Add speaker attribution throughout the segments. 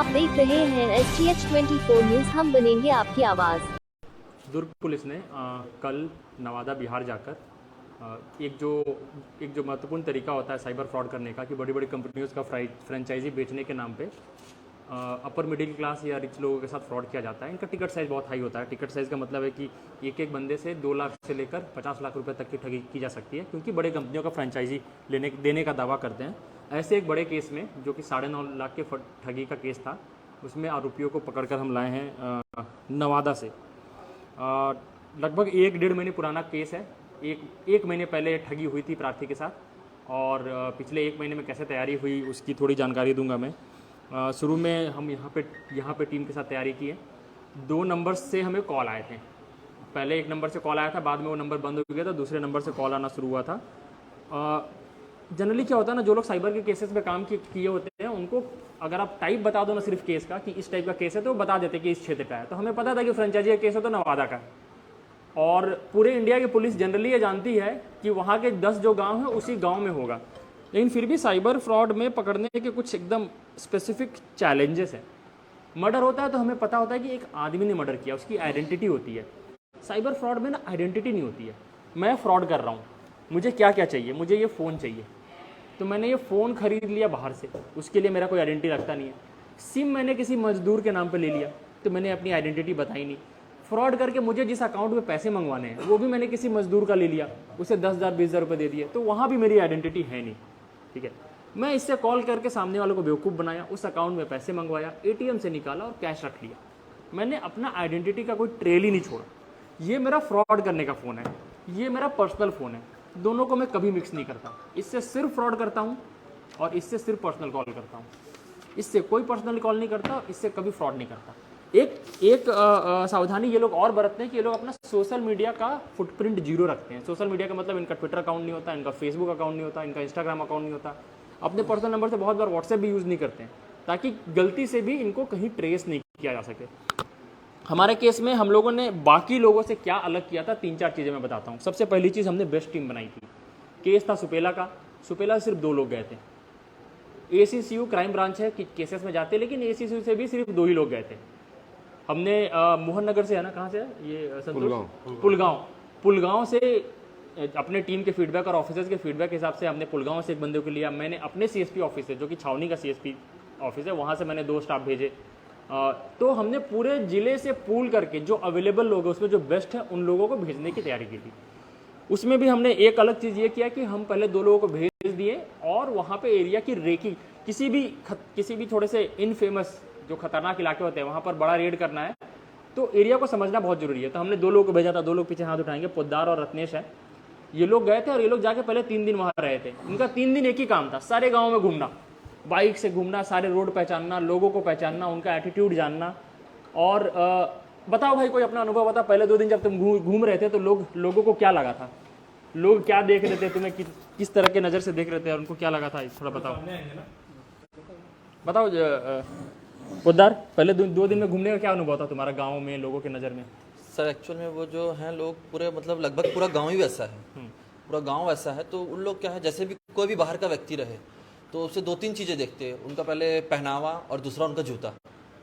Speaker 1: आप देख रहे हैं STH24 न्यूज, हम बनेंगे आपकी आवाज।
Speaker 2: दुर्ग पुलिस ने कल नवादा बिहार जाकर एक जो महत्वपूर्ण तरीका होता है साइबर फ्रॉड करने का कि बड़ी बड़ी कंपनियों का फ्रेंचाइजी बेचने के नाम पे अपर मिडिल क्लास या रिच लोगों के साथ फ्रॉड किया जाता है। इनका टिकट साइज़ बहुत हाई होता है। टिकट साइज़ का मतलब है कि एक एक बंदे से 2 लाख से लेकर 50 लाख रुपए तक की ठगी की जा सकती है, क्योंकि बड़े कंपनियों का फ्रेंचाइजी देने का दावा करते हैं। ऐसे एक बड़े केस में जो कि 9.5 लाख के ठगी का केस था, उसमें आरोपियों को पकड़कर हम लाए हैं नवादा से। लगभग 1-1.5 महीने पुराना केस है। एक महीने पहले ठगी हुई थी प्रार्थी के साथ, और पिछले 1 महीने में कैसे तैयारी हुई उसकी थोड़ी जानकारी दूंगा मैं। शुरू में हम यहाँ पे टीम के साथ तैयारी की है। 2 नंबर से हमें कॉल आए थे। पहले एक नंबर से कॉल आया था, बाद में वो नंबर बंद हो गया था, दूसरे नंबर से कॉल आना शुरू हुआ था। जनरली क्या होता है ना, जो लोग साइबर के केसेस पे काम किए होते हैं उनको अगर आप टाइप बता दो ना सिर्फ केस का कि इस टाइप का केस है, तो वो बता देते कि इस क्षेत्र का है। तो हमें पता था कि फ्रेंचाइजी का केस है तो नवादा का, और पूरे इंडिया की पुलिस जनरली ये जानती है कि वहाँ के 10 जो गांव हैं उसी गांव में होगा। लेकिन फिर भी साइबर फ्रॉड में पकड़ने के कुछ एकदम स्पेसिफिक चैलेंजेस हैं। मर्डर होता है तो हमें पता होता है कि एक आदमी ने मर्डर किया, उसकी आइडेंटिटी होती है। साइबर फ्रॉड में ना आइडेंटिटी नहीं होती है। मैं फ्रॉड कर रहा हूँ, मुझे क्या क्या चाहिए, मुझे ये फ़ोन चाहिए, तो मैंने ये फ़ोन खरीद लिया बाहर से, उसके लिए मेरा कोई आइडेंटिटी रखता नहीं है। सिम मैंने किसी मजदूर के नाम पे ले लिया, तो मैंने अपनी आइडेंटिटी बताई नहीं। फ्रॉड करके मुझे जिस अकाउंट में पैसे मंगवाने हैं वो भी मैंने किसी मजदूर का ले लिया, उसे 10,000 20,000 रुपये दे दिए, तो वहाँ भी मेरी आइडेंटिटी है नहीं। ठीक है, मैं इससे कॉल करके सामने वालों को बेवकूफ़ बनाया, उस अकाउंट में पैसे मंगवाया, ATM से निकाला और कैश रख लिया। मैंने अपना आइडेंटिटी का कोई ट्रेल ही नहीं छोड़ा। ये मेरा फ्रॉड करने का फ़ोन है, ये मेरा पर्सनल फ़ोन है, दोनों को मैं कभी मिक्स नहीं करता। इससे सिर्फ फ्रॉड करता हूँ और इससे सिर्फ पर्सनल कॉल करता हूँ। इससे कोई पर्सनल कॉल नहीं करता, इससे कभी फ्रॉड नहीं करता। एक सावधानी ये लोग और बरतते हैं कि ये लोग अपना सोशल मीडिया का फुटप्रिंट जीरो रखते हैं। सोशल मीडिया का मतलब इनका ट्विटर अकाउंट नहीं होता, इनका फेसबुक अकाउंट नहीं होता, इनका इंस्टाग्राम अकाउंट नहीं होता। अपने पर्सनल नंबर से बहुत बार व्हाट्सएप भी यूज़ नहीं करते हैं, ताकि गलती से भी इनको कहीं ट्रेस नहीं किया जा सके। हमारे केस में हम लोगों ने बाकी लोगों से क्या अलग किया था, 3-4 चीज़ें मैं बताता हूँ। सबसे पहली चीज़, हमने बेस्ट टीम बनाई थी। केस था सुपेला का, सुपेला से सिर्फ 2 लोग गए थे। ACCU क्राइम ब्रांच है कि केसेस में जाते, लेकिन ACCU से भी सिर्फ 2 ही लोग गए थे। हमने मोहन नगर से है ना, कहाँ से है ये, पुलगांव से अपने टीम के फीडबैक और ऑफिसर्स के फीडबैक के हिसाब से हमने पुलगांव से एक बंदे को लिया। मैंने अपने CSP ऑफिस से, जो कि छावनी का CSP ऑफिस है, वहाँ से मैंने 2 स्टाफ भेजे। तो हमने पूरे ज़िले से पूल करके जो अवेलेबल लोग हैं उसमें जो बेस्ट है उन लोगों को भेजने की तैयारी की थी। उसमें भी हमने एक अलग चीज़ ये किया कि हम पहले 2 लोगों को भेज दिए, और वहाँ पे एरिया की रेकी, किसी भी थोड़े से इनफेमस जो खतरनाक इलाके होते हैं वहाँ पर बड़ा रेड करना है तो एरिया को समझना बहुत जरूरी है। तो हमने 2 लोगों को भेजा था। 2 लोग पीछे हाथ उठाएंगे, पोद्दार और रत्नेश है। ये लोग गए थे और ये लोग जाके पहले 3 दिन वहाँ रहे थे। इनका 3 दिन एक ही काम था, सारे गाँव में घूमना, बाइक से घूमना, सारे रोड पहचानना, लोगों को पहचानना, उनका एटीट्यूड जानना। और बताओ भाई, कोई अपना अनुभव बता, पहले 2 दिन जब तुम घूम रहे थे तो लोगों को क्या लगा था, लोग क्या देख रहे थे तुम्हें, किस तरह के नज़र से देख रहे थे और उनको क्या लगा था, थोड़ा बताओ पोद्दार, पहले 2 दिन में घूमने का क्या अनुभव था तुम्हारा गांव में, लोगों की नज़र में?
Speaker 3: सर एक्चुअल में वो जो हैं लोग पूरे मतलब लगभग पूरा गांव ही वैसा है, पूरा गांव वैसा है। तो उन लोग क्या है, जैसे भी कोई भी बाहर का व्यक्ति रहे तो उससे 2-3 चीज़ें देखते हैं। उनका पहले पहनावा और दूसरा उनका जूता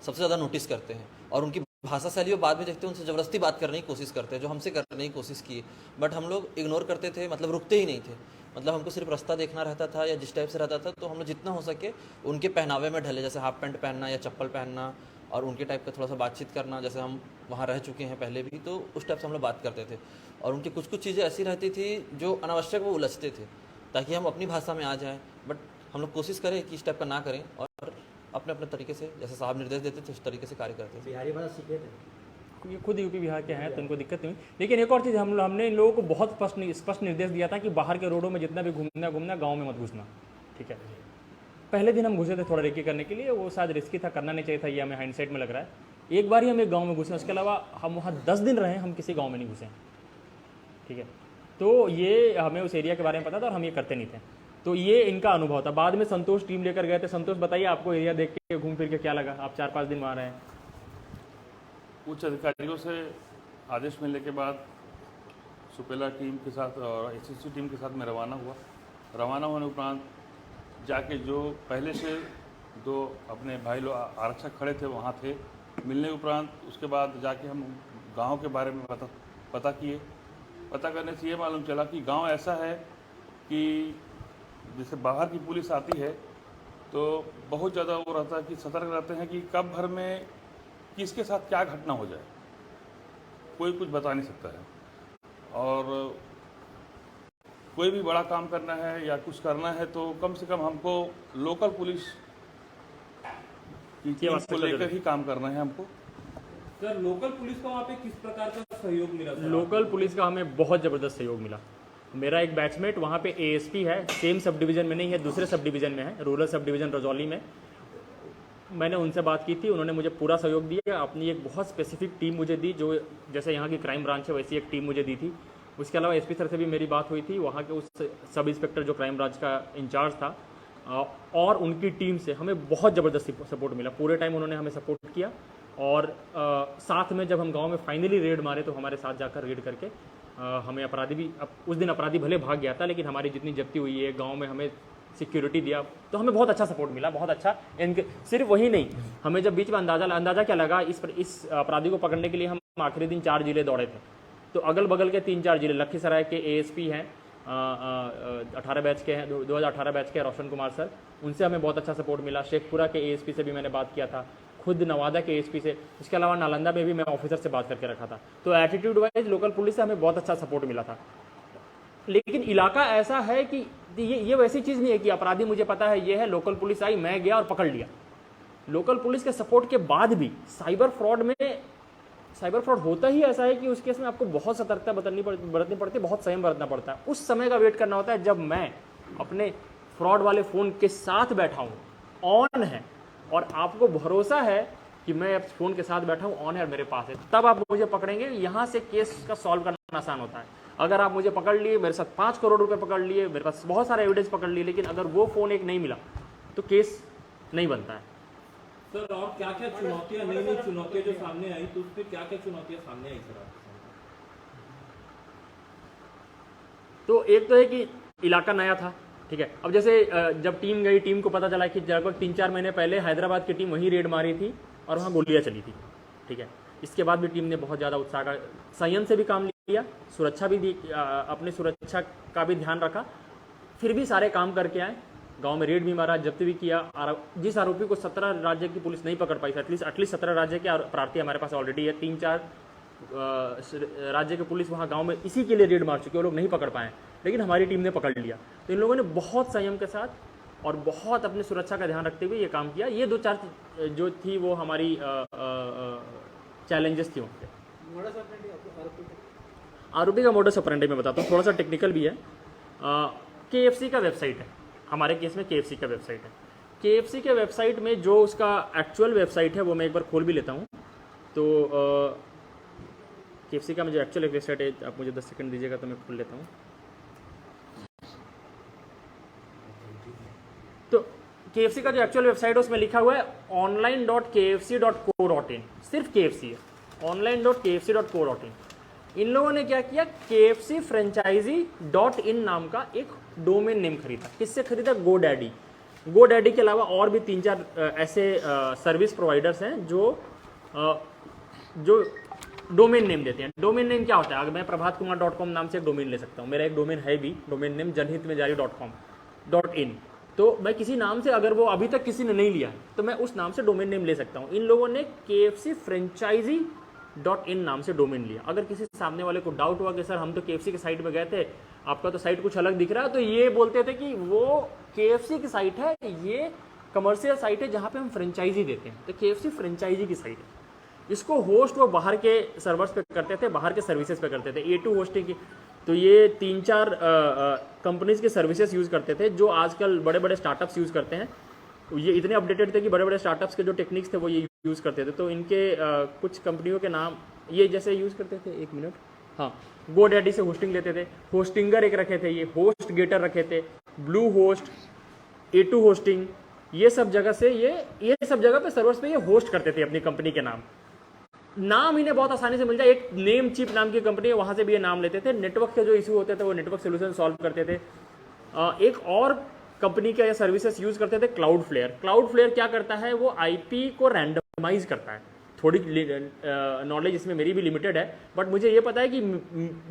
Speaker 3: सबसे ज़्यादा नोटिस करते हैं, और उनकी भाषा शैली वो बाद में देखते हैं। उनसे ज़बरदस्ती बात करने की कोशिश करते हैं, जो हमसे करने की कोशिश की, बट हम लोग इग्नोर करते थे, मतलब रुकते ही नहीं थे। मतलब हमको सिर्फ रास्ता देखना रहता था या जिस टाइप से रहता था, तो हम लोग जितना हो सके उनके पहनावे में ढले, जैसे हाफ पैंट पहनना या चप्पल पहनना, और उनके टाइप का थोड़ा सा बातचीत करना। जैसे हम वहाँ रह चुके हैं पहले भी, तो उस टाइप से हम लोग बात करते थे। और उनकी कुछ चीज़ें ऐसी रहती थी जो अनावश्यक वो उलझते थे, ताकि हम अपनी भाषा में आ जाएँ। बट हम लोग कोशिश करें कि इस टाइप का ना करें, और अपने अपने तरीके से जैसे साहब निर्देश देते थे उस तरीके से कार्य करते थे।
Speaker 4: बिहारी भाषा सीखे थे,
Speaker 2: ये खुद यूपी बिहार के हैं तो उनको दिक्कत नहीं हुई। लेकिन एक और चीज़, हमने इन लोगों को बहुत स्पष्ट निर्देश दिया था कि बाहर के रोडों में जितना भी घूमना, गाँव में मत घुसना। ठीक है, पहले दिन हम घुसे थे थोड़ा रेकी करने के लिए, वो शायद रिस्की था, करना नहीं चाहिए था, ये हमें हाइंडसाइट में लग रहा है। एक बार ही हम एक गाँव में घुसे, उसके अलावा हम वहाँ 10 दिन रहे, हम किसी गाँव में नहीं घुसे। ठीक है, तो ये हमें उस एरिया के बारे में पता था और हम ये करते नहीं थे। तो ये इनका अनुभव था। बाद में संतोष टीम लेकर गए थे। संतोष, बताइए आपको एरिया देख के, घूम फिर के क्या लगा? आप 4-5 दिन वहाँ रहे हैं।
Speaker 5: उच्च अधिकारियों से आदेश मिलने के बाद सुपेला टीम के साथ और ACCU टीम के साथ मैं रवाना हुआ। रवाना होने उपरांत जाके जो पहले से दो अपने भाई लोग आरक्षक खड़े थे, वहाँ थे। मिलने के उपरांत उसके बाद जाके हम गांव के बारे में पता किए। पता करने से ये मालूम चला कि गांव ऐसा है कि जैसे बाहर की पुलिस आती है तो बहुत ज़्यादा वो रहता है कि सतर्क रहते हैं कि कब भर में किसके साथ क्या घटना हो जाए, कोई कुछ बता नहीं सकता है। और कोई भी बड़ा काम करना है या कुछ करना है तो कम से कम हमको लोकल पुलिस की टीम को लेकर ही काम करना है हमको।
Speaker 4: सर, लोकल पुलिस का वहाँ पे किस प्रकार का सहयोग मिला सर?
Speaker 2: लोकल पुलिस का हमें बहुत ज़बरदस्त सहयोग मिला। मेरा एक बैचमेट वहाँ पे एएसपी है, सेम सब डिवीज़न में नहीं है, दूसरे सब डिवीज़न में है, रूरल सब डिवीज़न रजौली में। मैंने उनसे बात की थी, उन्होंने मुझे पूरा सहयोग दिया। अपनी एक बहुत स्पेसिफिक टीम मुझे दी, जो जैसे यहाँ की क्राइम ब्रांच है वैसी एक टीम मुझे दी थी। उसके अलावा एसपी सर से भी मेरी बात हुई थी, वहाँ के उस सब इंस्पेक्टर जो क्राइम ब्रांच का इंचार्ज था, और उनकी टीम से हमें बहुत ज़बरदस्त सपोर्ट मिला। पूरे टाइम उन्होंने हमें सपोर्ट किया। और साथ में जब हम गांव में फाइनली रेड मारे तो हमारे साथ जाकर रेड करके हमें अपराधी भी, उस दिन अपराधी भले भाग गया था, लेकिन हमारी जितनी जब्ती हुई है गांव में हमें सिक्योरिटी दिया, तो हमें बहुत अच्छा सपोर्ट मिला, बहुत अच्छा। इनके सिर्फ वही नहीं, हमें जब बीच में अंदाज़ा क्या लगा, इस अपराधी को पकड़ने के लिए हम आखिरी दिन 4 जिले दौड़े थे। तो अगल बगल के 3-4 जिले, लखीसराय के एएसपी हैं, 18 बैच के हैं, 2018 बैच के रोशन कुमार सर, उनसे हमें बहुत अच्छा सपोर्ट मिला। शेखपुरा के एएसपी से भी मैंने बात किया था, खुद नवादा के एएसपी से। इसके अलावा नालंदा में भी मैं ऑफिसर से बात करके रखा था। तो एटीट्यूड वाइज लोकल पुलिस से हमें बहुत अच्छा सपोर्ट मिला था। लेकिन इलाका ऐसा है कि ये वैसी चीज़ नहीं है कि अपराधी मुझे पता है ये है, लोकल पुलिस आई, मैं गया और पकड़ लिया। लोकल पुलिस के सपोर्ट के बाद भी साइबर फ्रॉड होता ही ऐसा है कि उस केस में आपको बहुत सतर्कता बरतनी पड़ती है, बहुत संयम बरतना पड़ता है। उस समय का वेट करना होता है जब मैं अपने फ्रॉड वाले फ़ोन के साथ बैठा हूँ, ऑन है, और आपको भरोसा है कि मैं अब फ़ोन के साथ बैठा हूँ, ऑन है और मेरे पास है, तब आप मुझे पकड़ेंगे। यहाँ से केस का सॉल्व करना आसान होता है। अगर आप मुझे पकड़ लिए, मेरे साथ 5 करोड़ रुपए पकड़ लिए, मेरे पास बहुत सारे एविडेंस पकड़ लिए, लेकिन अगर वो फ़ोन एक नहीं मिला तो केस नहीं बनता है।
Speaker 4: सर, और क्या क्या चुनौतियां, नई चुनौतियां जो सामने आई, तो उस पर क्या क्या चुनौतियां सामने आई सर आपके सामने?
Speaker 2: तो एक तो है कि इलाका नया था, ठीक है। अब जैसे जब टीम गई, टीम को पता चला कि लगभग 3-4 महीने पहले हैदराबाद की टीम वहीं रेड मारी थी और वहाँ गोलियाँ चली थी, ठीक है। इसके बाद भी टीम ने बहुत ज़्यादा उत्साह का, संयम से भी काम लिया, सुरक्षा भी दी, अपनी सुरक्षा का भी ध्यान रखा, फिर भी सारे काम करके आए। गांव में रेड भी मारा, जब्त भी किया। जिस आरोपी को 17 राज्य की पुलिस नहीं पकड़ पाई, एटलीस्ट 17 राज्य के प्रार्थी हमारे पास ऑलरेडी है। 3-4 राज्य के पुलिस वहाँ गांव में इसी के लिए रेड मार चुके, वो लोग नहीं पकड़ पाए, लेकिन हमारी टीम ने पकड़ लिया। तो इन लोगों ने बहुत संयम के साथ और बहुत अपनी सुरक्षा का ध्यान रखते हुए ये काम किया। ये 2-4 जो थी वो हमारी चैलेंजेस थी वहाँ पे। आरोपी का मोडस ऑपरेंडी में बताता हूँ, थोड़ा सा टेक्निकल भी है। KFC का वेबसाइट है, हमारे केस में KFC का वेबसाइट है। KFC के वेबसाइट में जो उसका एक्चुअल वेबसाइट है वो मैं एक बार खोल भी लेता हूँ। तो KFC का जो एक्चुअल वेबसाइट है, आप मुझे 10 सेकंड दीजिएगा तो मैं खोल लेता हूँ। तो KFC का जो एक्चुअल वेबसाइट है उसमें लिखा हुआ है online.kfc.co.in, सिर्फ KFC है, online.kfc.co.in। इन लोगों ने क्या किया, KFC franchisee.in नाम का एक डोमेन नेम खरीदा। किससे खरीदा? GoDaddy। GoDaddy के अलावा और भी 3-4 ऐसे सर्विस प्रोवाइडर्स हैं जो डोमेन नेम देते हैं। डोमेन नेम क्या होता है? अगर मैं प्रभातकुमार.com नाम से एक डोमेन ले सकता हूँ, मेरा एक डोमेन है भी, डोमेन नेम जनहितमेजारी.com.in। तो मैं किसी नाम से, अगर वो अभी तक किसी ने नहीं लिया तो मैं उस नाम से डोमेन नेम ले सकता हूँ। इन लोगों ने KFC franchisee.in नाम से डोमेन लिया। अगर किसी सामने वाले को डाउट हुआ कि सर हम तो KFC की साइट में गए थे, आपका तो साइट कुछ अलग दिख रहा है, तो ये बोलते थे कि वो KFC की साइट है, ये कमर्शियल साइट है जहाँ पे हम फ्रेंचाइजी देते हैं। तो KFC फ्रेंचाइजी की साइट है। इसको होस्ट वो बाहर के सर्वर्स पे करते थे, बाहर के सर्विसेज पे करते थे, A2 होस्टिंग की। तो ये 3-4 कंपनीज के सर्विसेज यूज़ करते थे, जो आजकल बड़े बड़े स्टार्टअप्स यूज़ करते हैं। ये इतने अपडेटेड थे कि बड़े बड़े स्टार्टअप्स के जो टेक्निक्स थे वो ये यूज़ करते थे। तो इनके कुछ कंपनियों के नाम ये जैसे यूज़ करते थे, 1 मिनट, हाँ, GoDaddy से होस्टिंग लेते थे, होस्टिंगर एक रखे थे, ये होस्ट गेटर रखे थे, ब्लू होस्ट, A2 होस्टिंग, ये सब जगह से ये सब जगह पे सर्वर्स पे ये होस्ट करते थे अपनी कंपनी के नाम इन्हें बहुत आसानी से मिल जाए। एक नेम चिप नाम की कंपनी है, वहाँ से भी ये नाम लेते थे। नेटवर्क के जो इशू होते थे वो नेटवर्क सोल्यूशन सॉल्व करते थे। एक और कंपनी का सर्विसेज यूज़ करते थे क्लाउड फ्लेयर क्या करता है, वो आईपी को रैंडमाइज करता है। थोड़ी नॉलेज इसमें मेरी भी लिमिटेड है, बट मुझे ये पता है कि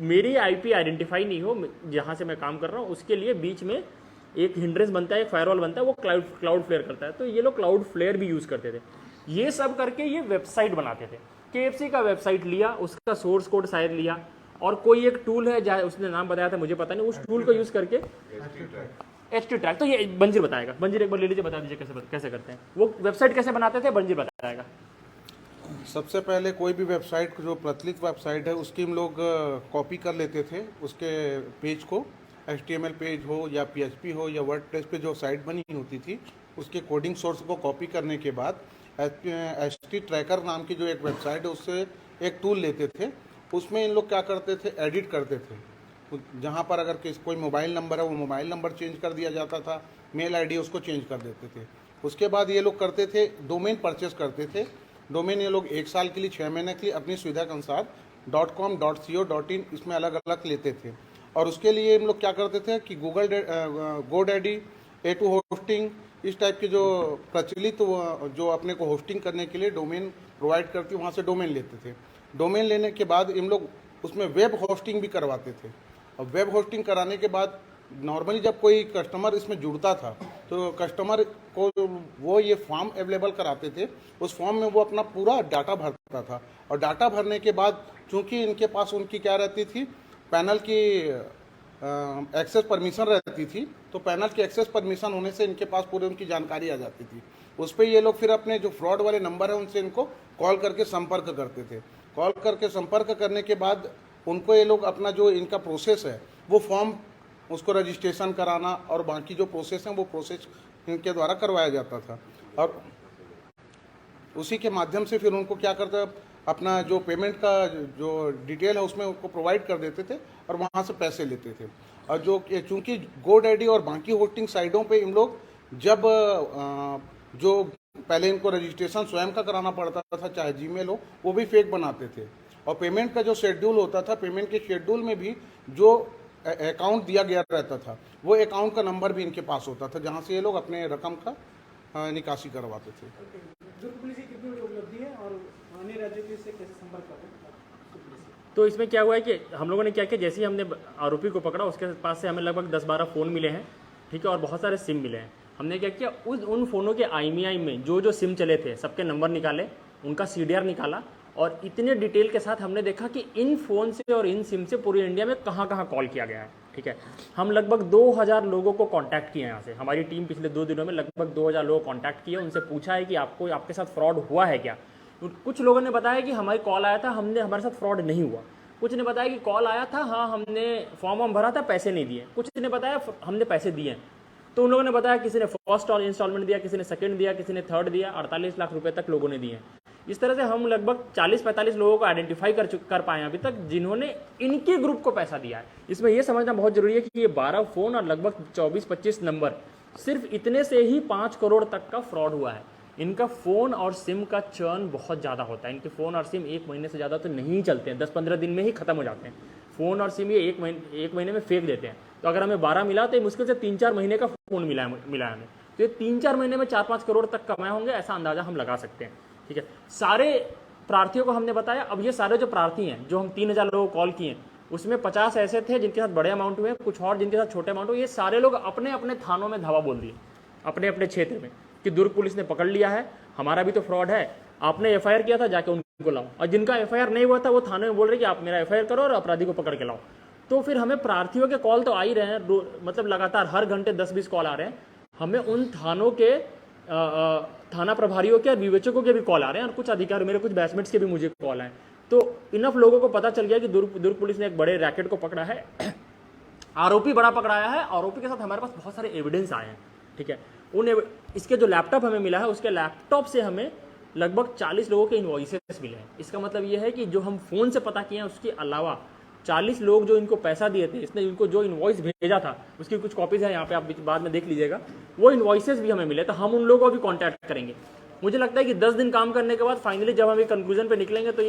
Speaker 2: मेरी आईपी आइडेंटिफाई नहीं हो जहाँ से मैं काम कर रहा हूँ, उसके लिए बीच में एक हिंड्रेंस बनता है, एक फायरवॉल बनता है, वो क्लाउड फ्लेयर करता है। तो ये लोग क्लाउड फ्लेयर भी यूज़ करते थे। ये सब करके ये वेबसाइट बनाते थे। KFC का वेबसाइट लिया, उसका सोर्स कोड शायद लिया, और कोई एक टूल है जहाँ उसने नाम बताया था, मुझे पता नहीं, उस टूल को यूज़ करके HT ट्रैक। तो ये बंजीर बताएगा, बंजीर एक बार ले लीजिए, बता दीजिए कैसे करते हैं वो वेबसाइट, कैसे बनाते थे, बंजीर बताएगा।
Speaker 6: सबसे पहले कोई भी वेबसाइट जो प्रचलित वेबसाइट है उसकी हम लोग कॉपी कर लेते थे, उसके पेज को, HTML पेज हो या PHP हो या वर्डप्रेस पे जो साइट बनी होती थी उसके कोडिंग सोर्स को कॉपी करने के बाद HT ट्रैकर नाम की जो एक वेबसाइट है उससे एक टूल लेते थे। उसमें इन लोग क्या करते थे, एडिट करते थे। जहाँ पर अगर कोई मोबाइल नंबर है वो मोबाइल नंबर चेंज कर दिया जाता था, मेल ID उसको चेंज कर देते थे। उसके बाद ये लोग करते थे डोमेन परचेस करते थे। डोमेन ये लोग 1 साल के लिए, 6 महीने के लिए अपनी सुविधा के अनुसार .com, .co, इसमें अलग अलग लेते थे। और उसके लिए हम लोग क्या करते थे कि GoDaddy, A2 होस्टिंग, इस टाइप के जो प्रचलित जो अपने को होस्टिंग करने के लिए डोमेन प्रोवाइड करती है, वहाँ से डोमेन लेते थे। डोमेन लेने के बाद हम लोग उसमें वेब होस्टिंग भी करवाते थे। और वेब होस्टिंग कराने के बाद नॉर्मली जब कोई कस्टमर इसमें जुड़ता था तो कस्टमर को वो ये फॉर्म अवेलेबल कराते थे। उस फॉर्म में वो अपना पूरा डाटा भरता था, और डाटा भरने के बाद चूंकि इनके पास उनकी क्या रहती थी, पैनल की एक्सेस परमिशन रहती थी, तो पैनल की एक्सेस परमिशन होने से इनके पास पूरी उनकी जानकारी आ जाती थी। उस पर ये लोग फिर अपने जो फ्रॉड वाले नंबर है उनसे इनको कॉल करके संपर्क करते थे। कॉल करके संपर्क करने के बाद उनको ये लोग अपना जो इनका प्रोसेस है वो फॉर्म, उसको रजिस्ट्रेशन कराना और बाकी जो प्रोसेस हैं वो प्रोसेस इनके द्वारा करवाया जाता था। और उसी के माध्यम से फिर उनको क्या करता, अपना जो पेमेंट का जो डिटेल है उसमें उनको प्रोवाइड कर देते थे और वहाँ से पैसे लेते थे। और जो चूँकि GoDaddy और बाकी होस्टिंग साइटों पे इन लोग जब जो पहले इनको रजिस्ट्रेशन स्वयं का कराना पड़ता था, चाहे जीमेल हो, वो भी फेक बनाते थे। और पेमेंट का जो शेड्यूल होता था, पेमेंट के शेड्यूल में भी जो अकाउंट दिया गया रहता था वो अकाउंट का नंबर भी इनके पास होता था, जहाँ से ये लोग अपने रकम का निकासी करवाते थे।
Speaker 7: दुर्ग पुलिस की कितनी बड़ी उपलब्धि है और अन्य राज्यों के इससे कैसे संपर्क करते हैं?
Speaker 2: तो इसमें क्या हुआ है कि हम लोगों ने क्या किया, जैसे ही हमने आरोपी को पकड़ा उसके पास से हमें लगभग 10-12 फ़ोन मिले हैं, ठीक है, और बहुत सारे सिम मिले हैं। हमने क्या किया, उन फ़ोनों के IMEI में जो सिम चले थे सबके नंबर निकाले, उनका CDR निकाला, और इतने डिटेल के साथ हमने देखा कि इन फ़ोन से और इन सिम से पूरी इंडिया में कहाँ कहाँ कॉल किया गया है, ठीक है। हम लगभग 2000 लोगों को कांटेक्ट किए हैं यहाँ से। हमारी टीम पिछले 2 दिनों में लगभग 2000 लोगों को कांटेक्ट किए, उनसे पूछा है कि आपके साथ फ्रॉड हुआ है क्या। कुछ लोगों ने बताया कि हमारी कॉल आया था, हमारे साथ फ्रॉड नहीं हुआ। कुछ ने बताया कि कॉल आया था, हाँ हमने फॉर्म भरा था, पैसे नहीं दिए। कुछ ने बताया हमने पैसे दिए। तो उन लोगों ने बताया किसी ने फर्स्ट इंस्टॉलमेंट दिया, किसी ने सेकंड दिया, किसी ने थर्ड दिया, 48 लाख रुपए तक लोगों ने दिए। इस तरह से हम लगभग 40-45 लोगों को आइडेंटिफाई कर पाए अभी तक जिन्होंने इनके ग्रुप को पैसा दिया है। इसमें यह समझना बहुत जरूरी है कि ये 12 फ़ोन और लगभग 24-25 नंबर, सिर्फ इतने से ही 5 करोड़ तक का फ्रॉड हुआ है। इनका फ़ोन और सिम का चर्न बहुत ज़्यादा होता है। इनके फ़ोन और सिम 1 महीने से ज़्यादा तो नहीं चलते हैं, 10-15 दिन में ही ख़त्म हो जाते हैं। फ़ोन और सिम ये 1 महीने में फेंक देते हैं। तो अगर हमें 12 मिला तो मुश्किल से 3-4 महीने का फ़ोन मिला है हमें। तो ये 3-4 महीने में 4-5 करोड़ तक कमाए होंगे, ऐसा अंदाज़ा हम लगा सकते हैं, ठीक है। सारे प्रार्थियों को हमने बताया। अब ये सारे जो प्रार्थी हैं, जो हम 3000 लोगों को कॉल किए, उसमें 50 ऐसे थे जिनके साथ बड़े अमाउंट हुए, कुछ और जिनके साथ छोटे अमाउंट हुए। ये सारे लोग अपने अपने थानों में धावा बोल दिए, अपने अपने क्षेत्र में, कि दुर्ग पुलिस ने पकड़ लिया है, हमारा भी तो फ्रॉड है, आपने FIR किया था, जाके उनको लाओ। और जिनका FIR नहीं हुआ था वो थाने में बोल रहे कि आप मेरा FIR करो और अपराधी को पकड़ के लाओ। तो फिर हमें प्रार्थियों के कॉल तो आ ही रहे हैं, मतलब लगातार हर घंटे 10-20 कॉल आ रहे हैं। हमें उन थानों के थाना प्रभारियों के और विवेचकों के भी कॉल आ रहे हैं, और कुछ अधिकारी, मेरे कुछ बैचमेट्स के भी मुझे कॉल आए। तो इनफ लोगों को पता चल गया कि दुर्ग पुलिस ने एक बड़े रैकेट को पकड़ा है, आरोपी बड़ा पकड़ाया है। आरोपी के साथ हमारे पास बहुत सारे एविडेंस आए हैं, ठीक है। इसके जो लैपटॉप हमें मिला है, उसके लैपटॉप से हमें लगभग 40 लोगों के इनवॉइसेस मिले हैं। इसका मतलब ये है कि जो हम फ़ोन से पता किए हैं उसके अलावा 40 लोग जो इनको पैसा दिए थे, इसने इनको जो इनवॉइस भेजा था, उसकी कुछ कॉपीज़ है यहाँ पे, आप बाद में देख लीजिएगा, वो इनवॉइसेस भी हमें मिले। तो हम उन लोगों को भी कांटेक्ट करेंगे। मुझे लगता है कि 10 दिन काम करने के बाद फाइनली जब हम एक कंक्लूजन पे निकलेंगे तो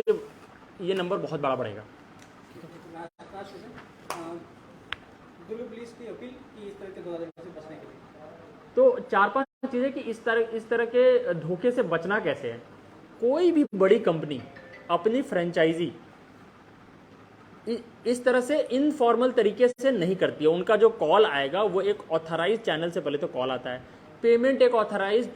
Speaker 2: ये नंबर बहुत बड़ा बढ़ेगा।
Speaker 7: दुर्ग पुलिस की अपील कि इस तरह के 2000 से बचने के लिए
Speaker 2: तो 4-5 चीज़ें कि इस तरह के धोखे से बचना कैसे है। कोई भी बड़ी कंपनी अपनी फ्रेंचाइजी इस तरह से इनफॉर्मल तरीके से नहीं करती है। उनका जो कॉल आएगा वो एक ऑथराइज चैनल से पहले तो कॉल आता है, पेमेंट एक ऑथराइज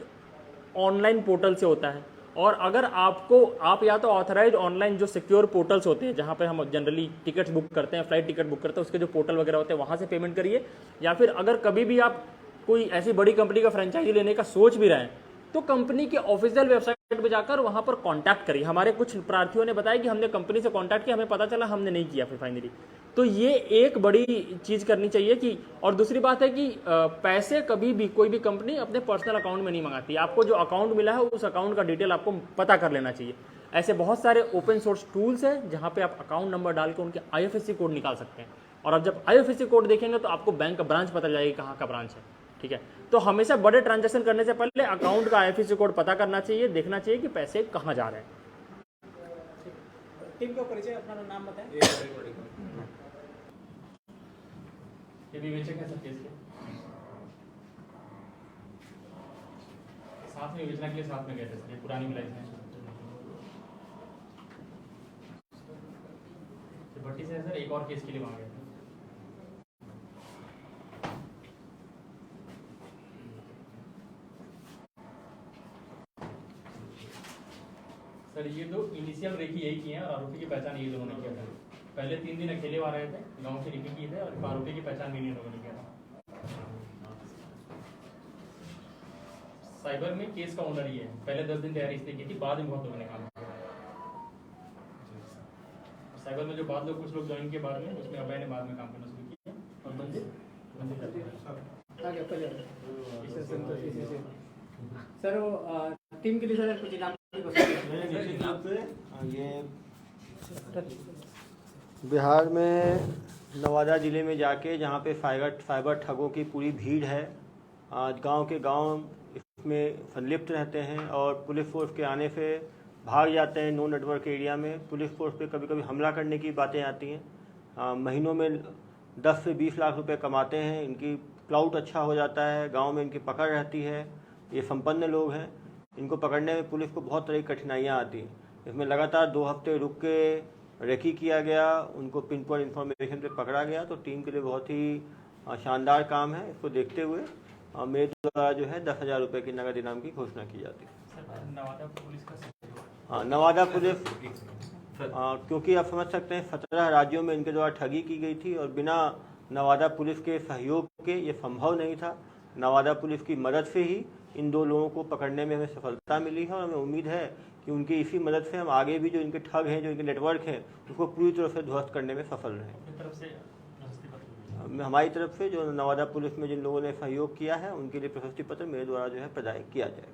Speaker 2: ऑनलाइन पोर्टल से होता है, और अगर आप या तो ऑथराइज ऑनलाइन जो सिक्योर पोर्टल्स होते हैं जहाँ पे हम जनरली टिकट्स बुक करते हैं, फ्लाइट टिकट बुक करते हैं, उसके जो पोर्टल वगैरह होते हैं वहाँ से पेमेंट करिए, या फिर अगर कभी भी आप कोई ऐसी बड़ी कंपनी का फ्रेंचाइजी लेने का सोच भी रहे हैं तो कंपनी के ऑफिशियल वेबसाइट पे जाकर वहाँ पर कांटेक्ट करिए। हमारे कुछ प्रार्थियों ने बताया कि हमने कंपनी से कांटेक्ट किया, हमें पता चला हमने नहीं किया फिर फाइनली। तो ये एक बड़ी चीज़ करनी चाहिए कि, और दूसरी बात है कि पैसे कभी भी कोई भी कंपनी अपने पर्सनल अकाउंट में नहीं मंगाती। आपको जो अकाउंट मिला है उस अकाउंट का डिटेल आपको पता कर लेना चाहिए। ऐसे बहुत सारे ओपन सोर्स टूल्स हैं जहाँ पे आप अकाउंट नंबर डाल के उनके IFSC कोड निकाल सकते हैं, और अब जब IFSC कोड देखेंगे तो आपको बैंक का ब्रांच पता जाएगी कहाँ का ब्रांच है। ठीक है, तो हमेशा बड़े ट्रांजैक्शन करने से पहले अकाउंट का IFSC कोड पता करना चाहिए, देखना चाहिए कि पैसे कहाँ जा रहे हैं।
Speaker 7: टीम का परिचय, अपना नाम बताएं।
Speaker 2: ये विवेचक है सब केस के, साथ में विवेचना के लिए साथ में गए थे सर, ये पुरानी मिलाई है भट्टी से सर, एक और केस के लिए वहाँ गए थे। सर ये तो इनिशियल रेकी यही किए हैं और आरोपी की पहचान ये लोगों ने किया था। पहले 3 दिन अकेले वहाँ रहे थे, गांव से रेकी किए थे और आरोपी की पहचान भी इन लोगों ने किया था। साइबर में केस का ओनर ही है, पहले 10 दिन तैयारी इसलिए की थी, बाद में बहुत लोगों ने काम किया। साइबर में जो बाद लोग कुछ लोग ज्वाइन के बाद में, उसमें अभय ने बाद में काम करना शुरू किया और बंदे
Speaker 7: सर वो टीम के लिए सर कुछ इनाम
Speaker 8: ये बिहार में नवादा ज़िले में जाके जहाँ पे फाइबर ठगों की पूरी भीड़ है, गांव के गांव इसमें संलिप्त रहते हैं और पुलिस फोर्स के आने से भाग जाते हैं। नो नेटवर्क एरिया में पुलिस फोर्स पे कभी कभी हमला करने की बातें आती हैं। महीनों में 10 से 20 लाख रुपए कमाते हैं, इनकी क्लाउड अच्छा हो जाता है, गांव में इनकी पकड़ रहती है। ये संपन्न लोग हैं, इनको पकड़ने में पुलिस को बहुत तरह की कठिनाइयाँ आती हैं। इसमें लगातार 2 हफ्ते रुक के रेकी किया गया, उनको पिन पॉइंट इन्फॉर्मेशन पे पकड़ा गया। तो टीम के लिए बहुत ही शानदार काम है। इसको देखते हुए मेरे द्वारा जो है 10,000 रुपये की नगद इनाम की घोषणा की जाती है।
Speaker 2: नवादा पुलिस का
Speaker 8: हाँ, नवादा पुलिस क्योंकि आप समझ सकते हैं 17 राज्यों में इनके द्वारा ठगी की गई थी और बिना नवादा पुलिस के सहयोग के ये संभव नहीं था। नवादा पुलिस की मदद से ही इन 2 लोगों को पकड़ने में हमें सफलता मिली है और हमें उम्मीद है कि उनकी इसी मदद से हम आगे भी जो इनके ठग हैं, जो इनके नेटवर्क हैं, उसको पूरी तरह से ध्वस्त करने में सफल रहें। हमारी तरफ से जो नवादा पुलिस में जिन लोगों ने सहयोग किया है उनके लिए प्रशस्ति पत्र मेरे द्वारा जो है प्रदान किया जाएगा।